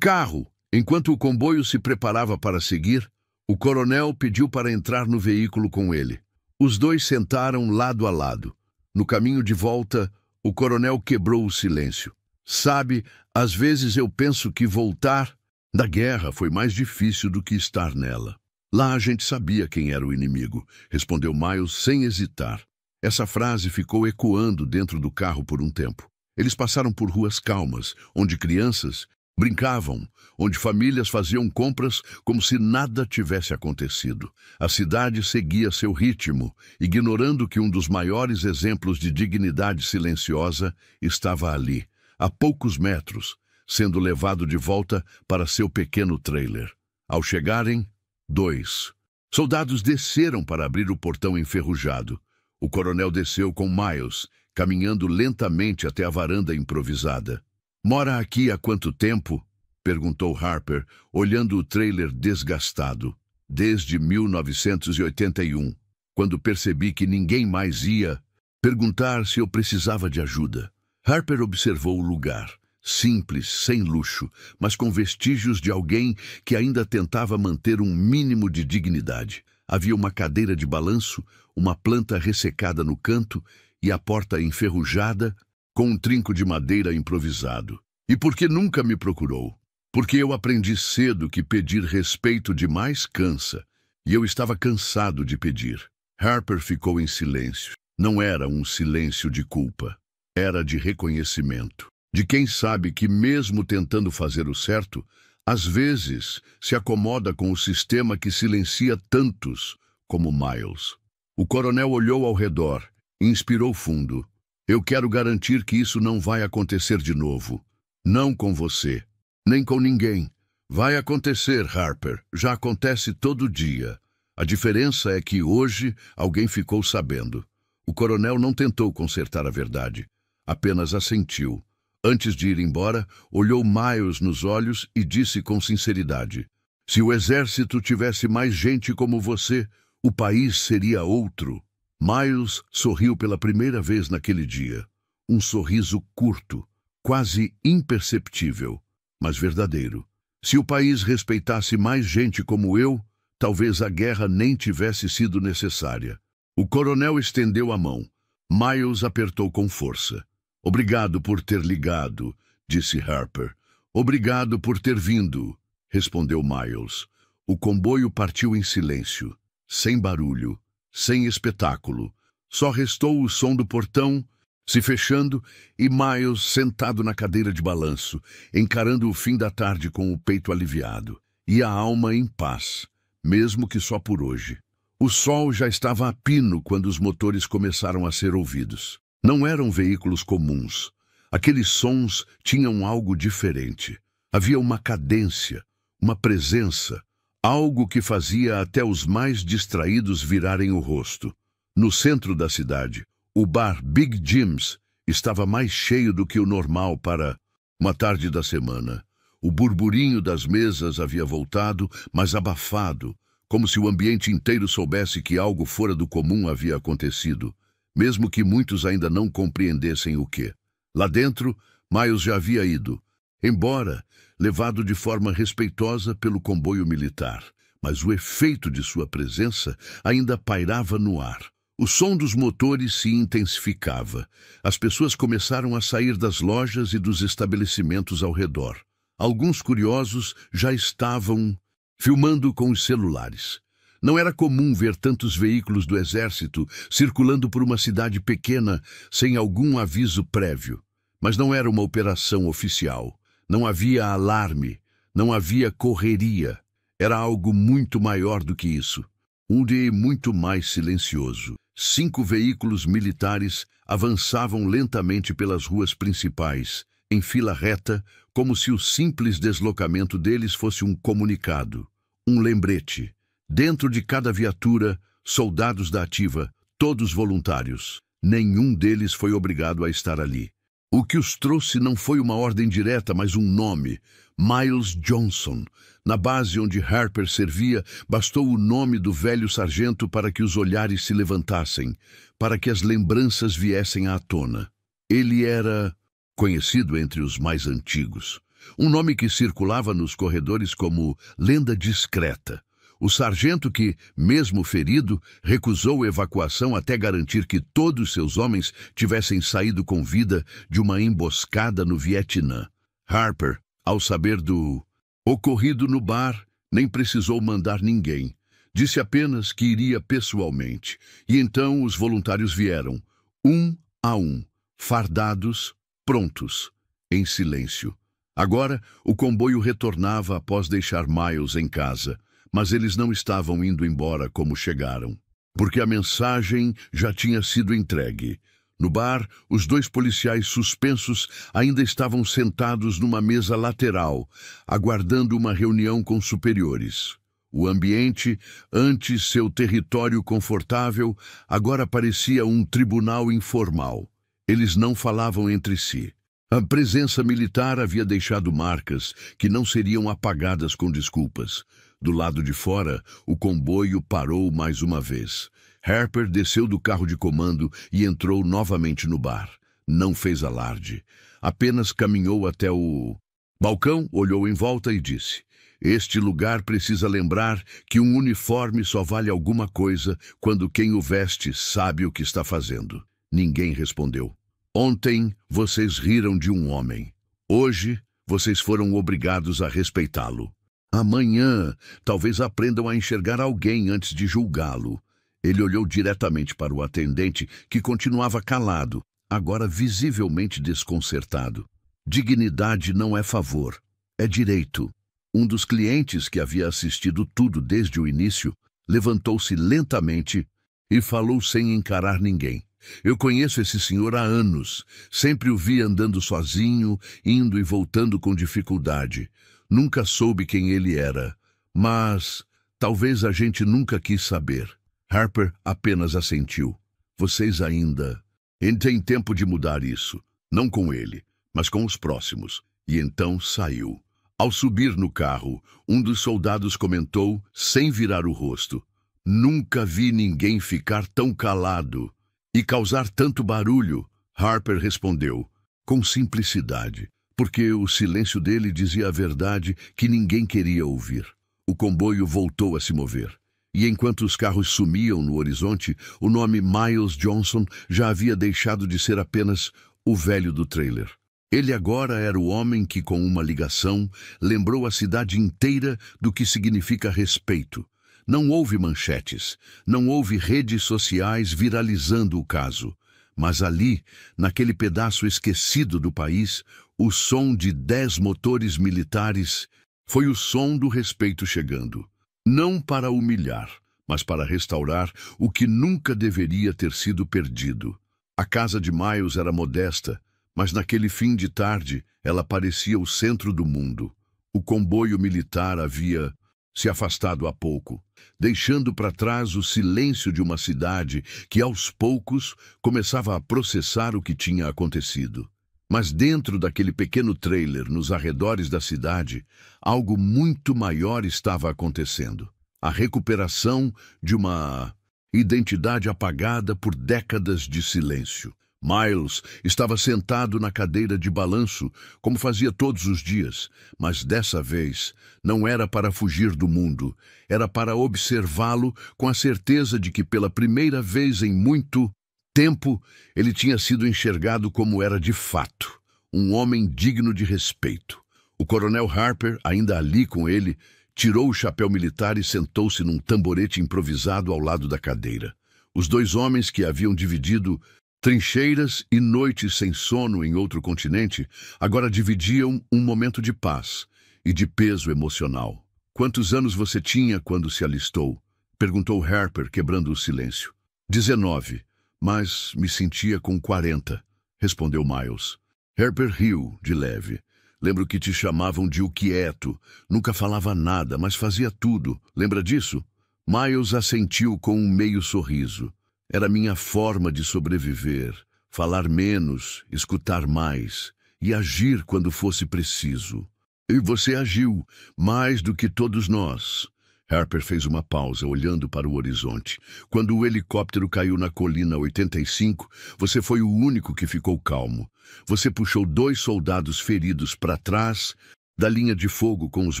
carro, enquanto o comboio se preparava para seguir, o coronel pediu para entrar no veículo com ele. Os dois sentaram lado a lado. No caminho de volta, o coronel quebrou o silêncio. Sabe, às vezes eu penso que voltar da guerra foi mais difícil do que estar nela. Lá a gente sabia quem era o inimigo, respondeu Miles sem hesitar. Essa frase ficou ecoando dentro do carro por um tempo. Eles passaram por ruas calmas, onde crianças Brincavam, onde famílias faziam compras como se nada tivesse acontecido. A cidade seguia seu ritmo, ignorando que um dos maiores exemplos de dignidade silenciosa estava ali, a poucos metros, sendo levado de volta para seu pequeno trailer. Ao chegarem, 2 soldados desceram para abrir o portão enferrujado. O coronel desceu com Miles, caminhando lentamente até a varanda improvisada. "Mora aqui há quanto tempo?" perguntou Harper, olhando o trailer desgastado. "Desde 1981, quando percebi que ninguém mais ia perguntar se eu precisava de ajuda." Harper observou o lugar, simples, sem luxo, mas com vestígios de alguém que ainda tentava manter um mínimo de dignidade. Havia uma cadeira de balanço, uma planta ressecada no canto e a porta enferrujada com um trinco de madeira improvisado. "E por que nunca me procurou?" "Porque eu aprendi cedo que pedir respeito demais cansa, e eu estava cansado de pedir." Harper ficou em silêncio. Não era um silêncio de culpa, era de reconhecimento. De quem sabe que, mesmo tentando fazer o certo, às vezes se acomoda com o sistema que silencia tantos como Miles. O coronel olhou ao redor, inspirou fundo. "Eu quero garantir que isso não vai acontecer de novo. Não com você, nem com ninguém. Vai acontecer, Harper. Já acontece todo dia. A diferença é que hoje alguém ficou sabendo." O coronel não tentou consertar a verdade, apenas assentiu. Antes de ir embora, olhou Miles nos olhos e disse com sinceridade: "Se o exército tivesse mais gente como você, o país seria outro." Miles sorriu pela primeira vez naquele dia. Um sorriso curto, quase imperceptível, mas verdadeiro. "Se o país respeitasse mais gente como eu, talvez a guerra nem tivesse sido necessária." O coronel estendeu a mão. Miles apertou com força. "Obrigado por ter ligado", disse Harper. "Obrigado por ter vindo", respondeu Miles. O comboio partiu em silêncio, sem barulho, sem espetáculo. Só restou o som do portão se fechando e Miles sentado na cadeira de balanço, encarando o fim da tarde com o peito aliviado e a alma em paz, mesmo que só por hoje. O sol já estava a pino quando os motores começaram a ser ouvidos. Não eram veículos comuns. Aqueles sons tinham algo diferente. Havia uma cadência, uma presença, algo que fazia até os mais distraídos virarem o rosto. No centro da cidade, o bar Big Jim's estava mais cheio do que o normal para uma tarde da semana. O burburinho das mesas havia voltado, mas abafado, como se o ambiente inteiro soubesse que algo fora do comum havia acontecido, mesmo que muitos ainda não compreendessem o que. Lá dentro, Miles já havia ido, embora levado de forma respeitosa pelo comboio militar, mas o efeito de sua presença ainda pairava no ar. O som dos motores se intensificava. As pessoas começaram a sair das lojas e dos estabelecimentos ao redor. Alguns curiosos já estavam filmando com os celulares. Não era comum ver tantos veículos do exército circulando por uma cidade pequena sem algum aviso prévio. Mas não era uma operação oficial. Não havia alarme, não havia correria. Era algo muito maior do que isso. Um dia muito mais silencioso. 5 veículos militares avançavam lentamente pelas ruas principais, em fila reta, como se o simples deslocamento deles fosse um comunicado, um lembrete. Dentro de cada viatura, soldados da ativa, todos voluntários. Nenhum deles foi obrigado a estar ali. O que os trouxe não foi uma ordem direta, mas um nome: Miles Johnson. Na base onde Harper servia, bastou o nome do velho sargento para que os olhares se levantassem, para que as lembranças viessem à tona. Ele era conhecido entre os mais antigos. Um nome que circulava nos corredores como lenda discreta. O sargento que, mesmo ferido, recusou evacuação até garantir que todos seus homens tivessem saído com vida de uma emboscada no Vietnã. Harper, ao saber do ocorrido no bar, nem precisou mandar ninguém. Disse apenas que iria pessoalmente. E então os voluntários vieram, um a um, fardados, prontos, em silêncio. Agora, o comboio retornava após deixar Miles em casa, mas eles não estavam indo embora como chegaram, porque a mensagem já tinha sido entregue. No bar, os dois policiais suspensos ainda estavam sentados numa mesa lateral, aguardando uma reunião com superiores. O ambiente, antes seu território confortável, agora parecia um tribunal informal. Eles não falavam entre si. A presença militar havia deixado marcas que não seriam apagadas com desculpas. Do lado de fora, o comboio parou mais uma vez. Harper desceu do carro de comando e entrou novamente no bar. Não fez alarde. Apenas caminhou até o balcão, olhou em volta e disse: "Este lugar precisa lembrar que um uniforme só vale alguma coisa quando quem o veste sabe o que está fazendo." Ninguém respondeu. "Ontem vocês riram de um homem. Hoje vocês foram obrigados a respeitá-lo. Amanhã talvez aprendam a enxergar alguém antes de julgá-lo." Ele olhou diretamente para o atendente, que continuava calado, agora visivelmente desconcertado. Dignidade não é favor, é direito. Um dos clientes, que havia assistido tudo desde o início, levantou-se lentamente e falou sem encarar ninguém. "Eu conheço esse senhor há anos. Sempre o vi andando sozinho, indo e voltando com dificuldade. Nunca soube quem ele era, mas talvez a gente nunca quis saber." Harper apenas assentiu. "Vocês ainda... Ele tem tempo de mudar isso. Não com ele, mas com os próximos." E então saiu. Ao subir no carro, um dos soldados comentou, sem virar o rosto: "Nunca vi ninguém ficar tão calado e causar tanto barulho." Harper respondeu, com simplicidade, porque o silêncio dele dizia a verdade que ninguém queria ouvir. O comboio voltou a se mover. E enquanto os carros sumiam no horizonte, o nome Miles Johnson já havia deixado de ser apenas o velho do trailer. Ele agora era o homem que, com uma ligação, lembrou a cidade inteira do que significa respeito. Não houve manchetes, não houve redes sociais viralizando o caso. Mas ali, naquele pedaço esquecido do país, o som de 10 motores militares foi o som do respeito chegando. Não para humilhar, mas para restaurar o que nunca deveria ter sido perdido. A casa de Miles era modesta, mas naquele fim de tarde ela parecia o centro do mundo. O comboio militar havia se afastado há pouco, deixando para trás o silêncio de uma cidade que, aos poucos, começava a processar o que tinha acontecido. Mas dentro daquele pequeno trailer, nos arredores da cidade, algo muito maior estava acontecendo. A recuperação de uma identidade apagada por décadas de silêncio. Miles estava sentado na cadeira de balanço, como fazia todos os dias, mas dessa vez não era para fugir do mundo, era para observá-lo com a certeza de que pela primeira vez em muito tempo ele tinha sido enxergado como era de fato, um homem digno de respeito. O coronel Harper, ainda ali com ele, tirou o chapéu militar e sentou-se num tamborete improvisado ao lado da cadeira. Os dois homens que haviam dividido trincheiras e noites sem sono em outro continente, agora dividiam um momento de paz e de peso emocional. "Quantos anos você tinha quando se alistou?" perguntou Harper, quebrando o silêncio. 19, mas me sentia com 40, respondeu Miles. Harper riu, de leve. "Lembro que te chamavam de o quieto. Nunca falava nada, mas fazia tudo. Lembra disso?" Miles assentiu com um meio sorriso. "Era minha forma de sobreviver, falar menos, escutar mais e agir quando fosse preciso." "E você agiu, mais do que todos nós." Harper fez uma pausa, olhando para o horizonte. "Quando o helicóptero caiu na colina 85, você foi o único que ficou calmo. Você puxou 2 soldados feridos para trás da linha de fogo com os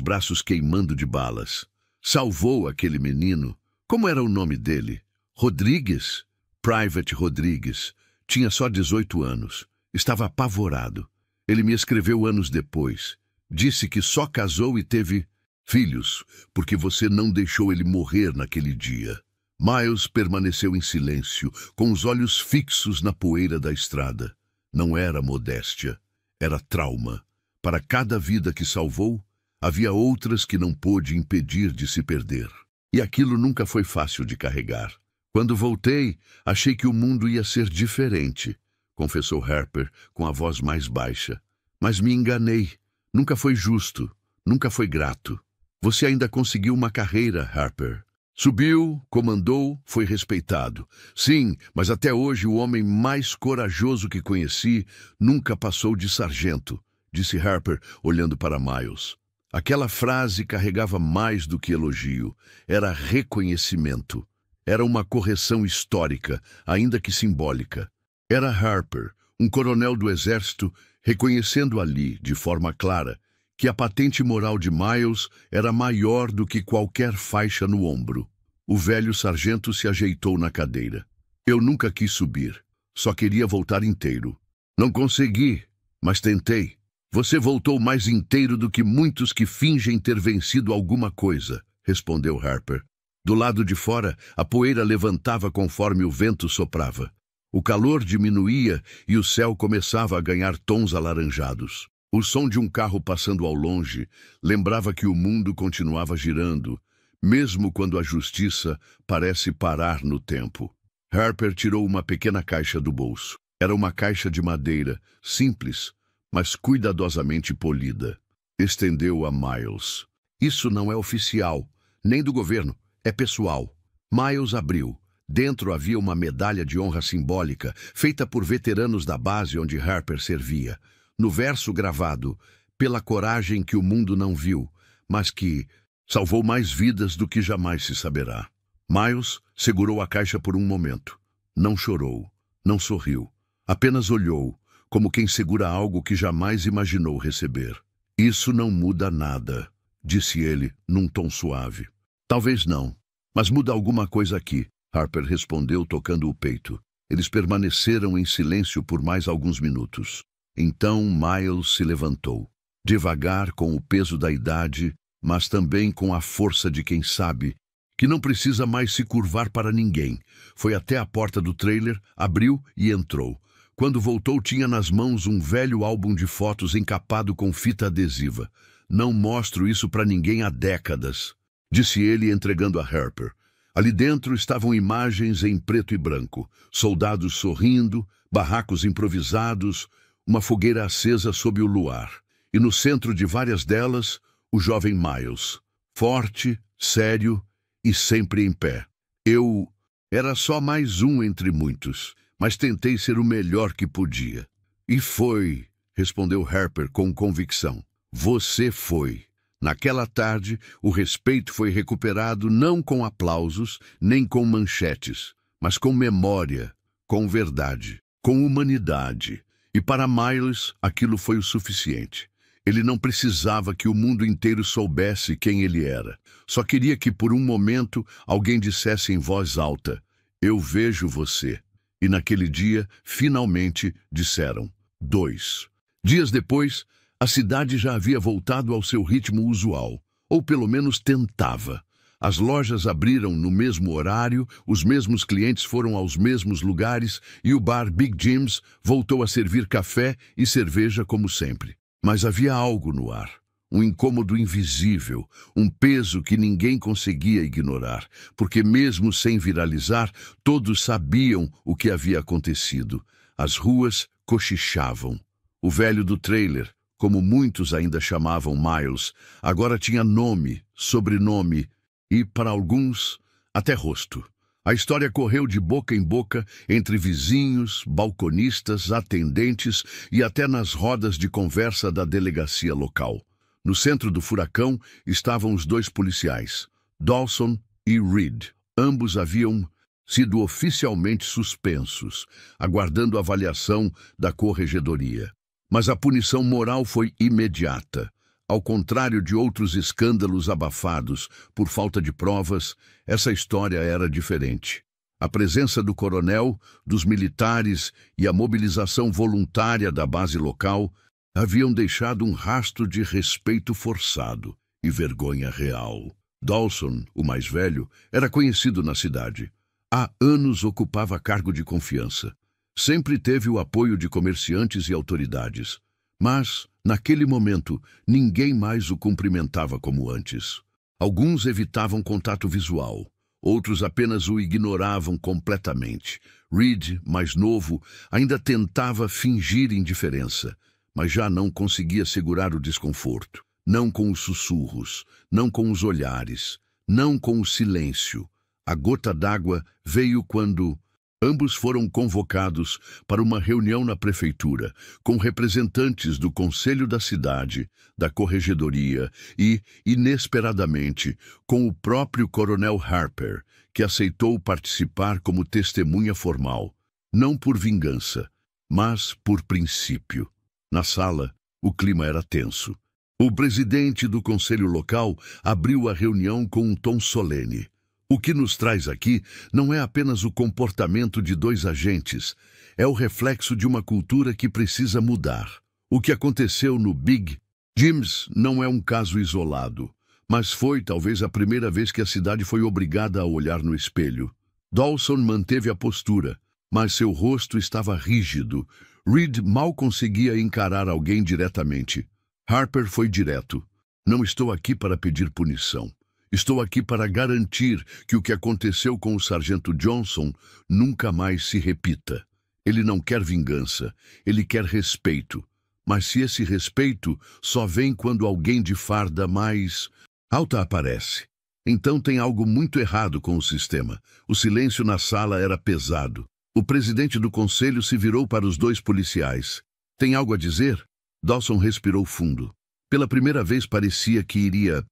braços queimando de balas. Salvou aquele menino. Como era o nome dele? Rodrigues? Private Rodrigues. Tinha só 18 anos. Estava apavorado. Ele me escreveu anos depois. Disse que só casou e teve filhos, porque você não deixou ele morrer naquele dia." Miles permaneceu em silêncio, com os olhos fixos na poeira da estrada. Não era modéstia, era trauma. Para cada vida que salvou, havia outras que não pôde impedir de se perder. E aquilo nunca foi fácil de carregar. Quando voltei, achei que o mundo ia ser diferente, confessou Harper com a voz mais baixa. Mas me enganei. Nunca foi justo. Nunca foi grato. Você ainda conseguiu uma carreira, Harper. Subiu, comandou, foi respeitado. Sim, mas até hoje o homem mais corajoso que conheci nunca passou de sargento, disse Harper, olhando para Miles. Aquela frase carregava mais do que elogio. Era reconhecimento. Era uma correção histórica, ainda que simbólica. Era Harper, um coronel do exército, reconhecendo ali, de forma clara, que a patente moral de Miles era maior do que qualquer faixa no ombro. O velho sargento se ajeitou na cadeira. Eu nunca quis subir. Só queria voltar inteiro. Não consegui, mas tentei. Você voltou mais inteiro do que muitos que fingem ter vencido alguma coisa, respondeu Harper. Do lado de fora, a poeira levantava conforme o vento soprava. O calor diminuía e o céu começava a ganhar tons alaranjados. O som de um carro passando ao longe lembrava que o mundo continuava girando, mesmo quando a justiça parece parar no tempo. Harper tirou uma pequena caixa do bolso. Era uma caixa de madeira, simples, mas cuidadosamente polida. Estendeu a Miles. Isso não é oficial, nem do governo, é pessoal. Miles abriu. Dentro havia uma medalha de honra simbólica, feita por veteranos da base onde Harper servia. No verso gravado, pela coragem que o mundo não viu, mas que salvou mais vidas do que jamais se saberá. Miles segurou a caixa por um momento. Não chorou, não sorriu. Apenas olhou, como quem segura algo que jamais imaginou receber. Isso não muda nada, disse ele, num tom suave. Talvez não, mas muda alguma coisa aqui, Harper respondeu tocando o peito. Eles permaneceram em silêncio por mais alguns minutos. Então Miles se levantou, devagar com o peso da idade, mas também com a força de quem sabe que não precisa mais se curvar para ninguém. Foi até a porta do trailer, abriu e entrou. Quando voltou, tinha nas mãos um velho álbum de fotos encapado com fita adesiva. Não mostro isso para ninguém há décadas, disse ele entregando a Harper. Ali dentro estavam imagens em preto e branco, soldados sorrindo, barracos improvisados, uma fogueira acesa sob o luar. E no centro de várias delas, o jovem Miles, forte, sério e sempre em pé. Eu era só mais um entre muitos, mas tentei ser o melhor que podia. E foi, respondeu Harper com convicção. Você foi. Naquela tarde, o respeito foi recuperado não com aplausos, nem com manchetes, mas com memória, com verdade, com humanidade. E para Miles, aquilo foi o suficiente. Ele não precisava que o mundo inteiro soubesse quem ele era. Só queria que, por um momento, alguém dissesse em voz alta, eu vejo você. E naquele dia, finalmente, disseram, 2. Dias depois, a cidade já havia voltado ao seu ritmo usual, ou pelo menos tentava. As lojas abriram no mesmo horário, os mesmos clientes foram aos mesmos lugares e o bar Big Jim's voltou a servir café e cerveja como sempre. Mas havia algo no ar, um incômodo invisível, um peso que ninguém conseguia ignorar, porque mesmo sem viralizar, todos sabiam o que havia acontecido. As ruas cochichavam. O velho do trailer, como muitos ainda chamavam Miles, agora tinha nome, sobrenome e, para alguns, até rosto. A história correu de boca em boca entre vizinhos, balconistas, atendentes e até nas rodas de conversa da delegacia local. No centro do furacão estavam os 2 policiais, Dawson e Reed. Ambos haviam sido oficialmente suspensos, aguardando a avaliação da corregedoria. Mas a punição moral foi imediata. Ao contrário de outros escândalos abafados por falta de provas, essa história era diferente. A presença do coronel, dos militares e a mobilização voluntária da base local haviam deixado um rastro de respeito forçado e vergonha real. Dawson, o mais velho, era conhecido na cidade. Há anos ocupava cargo de confiança. Sempre teve o apoio de comerciantes e autoridades. Mas, Naquele momento, ninguém mais o cumprimentava como antes. Alguns evitavam contato visual, outros apenas o ignoravam completamente. Reed, mais novo, ainda tentava fingir indiferença, mas já não conseguia segurar o desconforto. Não com os sussurros, não com os olhares, não com o silêncio. A gota d'água veio quando ambos foram convocados para uma reunião na prefeitura, com representantes do conselho da cidade, da corregedoria e, inesperadamente, com o próprio coronel Harper, que aceitou participar como testemunha formal, não por vingança, mas por princípio. Na sala, o clima era tenso. O presidente do conselho local abriu a reunião com um tom solene. O que nos traz aqui não é apenas o comportamento de dois agentes, é o reflexo de uma cultura que precisa mudar. O que aconteceu no Big Jim's não é um caso isolado, mas foi talvez a primeira vez que a cidade foi obrigada a olhar no espelho. Dawson manteve a postura, mas seu rosto estava rígido. Reed mal conseguia encarar alguém diretamente. Harper foi direto. Não estou aqui para pedir punição. Estou aqui para garantir que o que aconteceu com o sargento Johnson nunca mais se repita. Ele não quer vingança, ele quer respeito. Mas se esse respeito só vem quando alguém de farda mais alta aparece, então tem algo muito errado com o sistema. O silêncio na sala era pesado. O presidente do conselho se virou para os dois policiais. Tem algo a dizer? Dawson respirou fundo. Pela primeira vez parecia que iria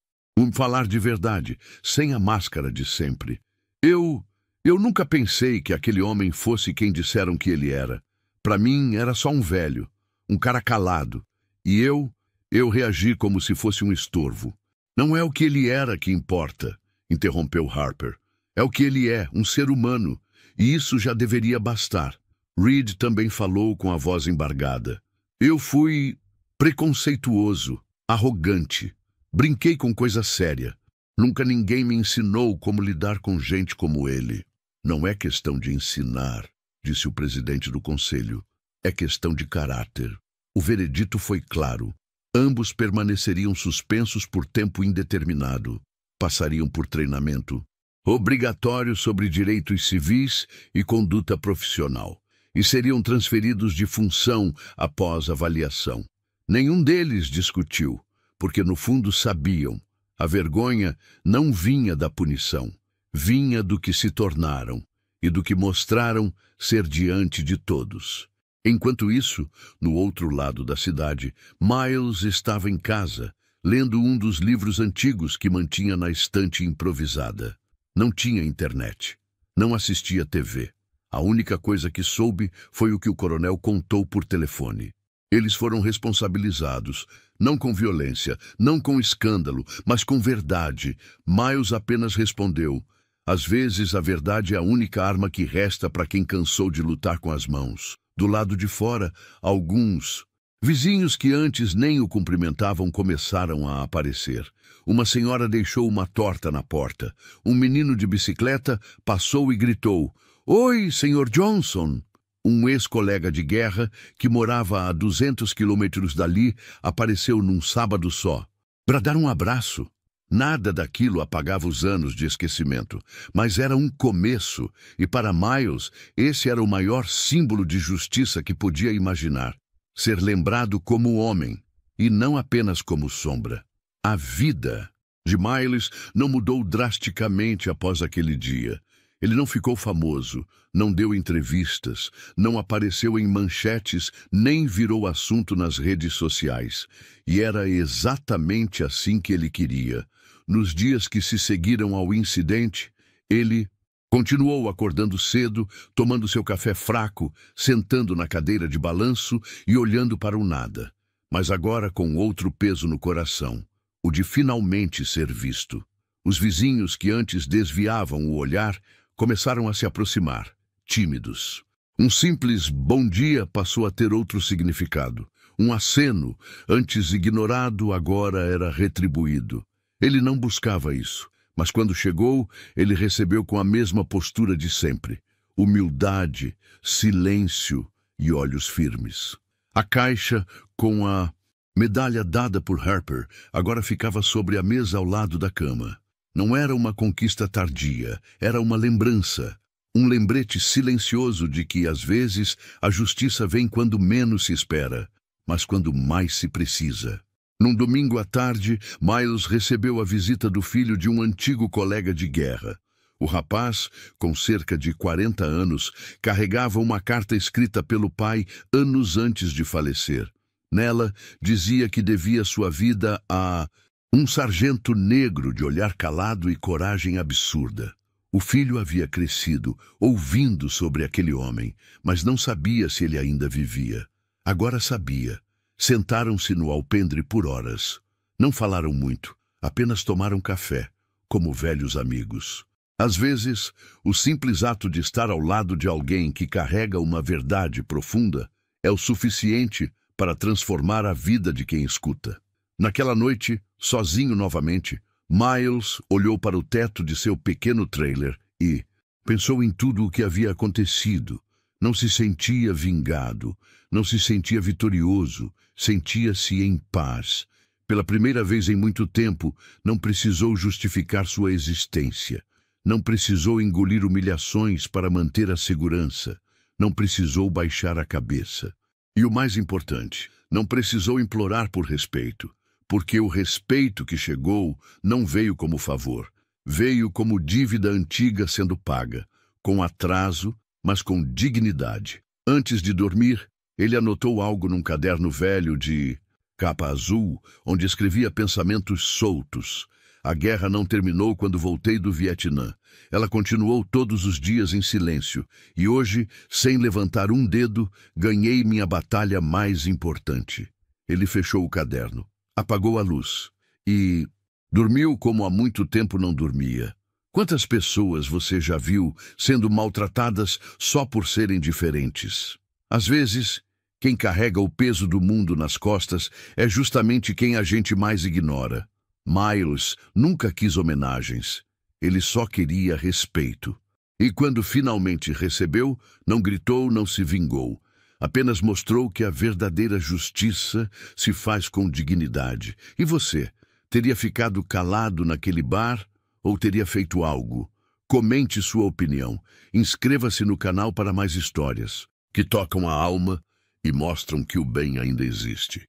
falar de verdade, sem a máscara de sempre. Eu nunca pensei que aquele homem fosse quem disseram que ele era. Para mim, era só um velho, um cara calado. E eu reagi como se fosse um estorvo. Não é o que ele era que importa, interrompeu Harper. É o que ele é, um ser humano. E isso já deveria bastar. Reed também falou com a voz embargada. Eu fui preconceituoso, arrogante. Brinquei com coisa séria. Nunca ninguém me ensinou como lidar com gente como ele. Não é questão de ensinar, disse o presidente do conselho. É questão de caráter. O veredito foi claro. Ambos permaneceriam suspensos por tempo indeterminado. Passariam por treinamento obrigatório sobre direitos civis e conduta profissional. E seriam transferidos de função após avaliação. Nenhum deles discutiu, porque no fundo sabiam. A vergonha não vinha da punição, vinha do que se tornaram e do que mostraram ser diante de todos. Enquanto isso, no outro lado da cidade, Miles estava em casa, lendo um dos livros antigos que mantinha na estante improvisada. Não tinha internet, não assistia TV. A única coisa que soube foi o que o coronel contou por telefone. Eles foram responsabilizados, não com violência, não com escândalo, mas com verdade. Miles apenas respondeu: às vezes a verdade é a única arma que resta para quem cansou de lutar com as mãos. Do lado de fora, alguns vizinhos que antes nem o cumprimentavam começaram a aparecer. Uma senhora deixou uma torta na porta. Um menino de bicicleta passou e gritou: "Oi, Sr. Johnson!" Um ex-colega de guerra, que morava a 200 quilômetros dali, apareceu num sábado só. Para dar um abraço. Nada daquilo apagava os anos de esquecimento, mas era um começo, e para Miles, esse era o maior símbolo de justiça que podia imaginar. Ser lembrado como homem, e não apenas como sombra. A vida de Miles não mudou drasticamente após aquele dia. Ele não ficou famoso, não deu entrevistas, não apareceu em manchetes, nem virou assunto nas redes sociais. E era exatamente assim que ele queria. Nos dias que se seguiram ao incidente, ele continuou acordando cedo, tomando seu café fraco, sentando na cadeira de balanço e olhando para o nada. Mas agora com outro peso no coração, o de finalmente ser visto. Os vizinhos que antes desviavam o olhar começaram a se aproximar, tímidos. Um simples bom dia passou a ter outro significado. Um aceno, antes ignorado, agora era retribuído. Ele não buscava isso, mas quando chegou, ele recebeu com a mesma postura de sempre. Humildade, silêncio e olhos firmes. A caixa com a Medalha dada por Harper agora ficava sobre a mesa ao lado da cama. Não era uma conquista tardia, era uma lembrança. Um lembrete silencioso de que, às vezes, a justiça vem quando menos se espera, mas quando mais se precisa. Num domingo à tarde, Miles recebeu a visita do filho de um antigo colega de guerra. O rapaz, com cerca de 40 anos, carregava uma carta escrita pelo pai anos antes de falecer. Nela, dizia que devia sua vida a um sargento negro de olhar calado e coragem absurda. O filho havia crescido, ouvindo sobre aquele homem, mas não sabia se ele ainda vivia. Agora sabia. Sentaram-se no alpendre por horas. Não falaram muito, apenas tomaram café, como velhos amigos. Às vezes, o simples ato de estar ao lado de alguém que carrega uma verdade profunda é o suficiente para transformar a vida de quem escuta. Naquela noite, sozinho novamente, Miles olhou para o teto de seu pequeno trailer e pensou em tudo o que havia acontecido. Não se sentia vingado, não se sentia vitorioso, sentia-se em paz. Pela primeira vez em muito tempo, não precisou justificar sua existência. Não precisou engolir humilhações para manter a segurança. Não precisou baixar a cabeça. E o mais importante, não precisou implorar por respeito, porque o respeito que chegou não veio como favor. Veio como dívida antiga sendo paga, com atraso, mas com dignidade. Antes de dormir, ele anotou algo num caderno velho de capa azul, onde escrevia pensamentos soltos. A guerra não terminou quando voltei do Vietnã. Ela continuou todos os dias em silêncio. E hoje, sem levantar um dedo, ganhei minha batalha mais importante. Ele fechou o caderno, apagou a luz e dormiu como há muito tempo não dormia. Quantas pessoas você já viu sendo maltratadas só por serem diferentes? Às vezes, quem carrega o peso do mundo nas costas é justamente quem a gente mais ignora. Miles nunca quis homenagens. Ele só queria respeito. E quando finalmente recebeu, não gritou, não se vingou. Apenas mostrou que a verdadeira justiça se faz com dignidade. E você? Teria ficado calado naquele bar ou teria feito algo? Comente sua opinião. Inscreva-se no canal para mais histórias que tocam a alma e mostram que o bem ainda existe.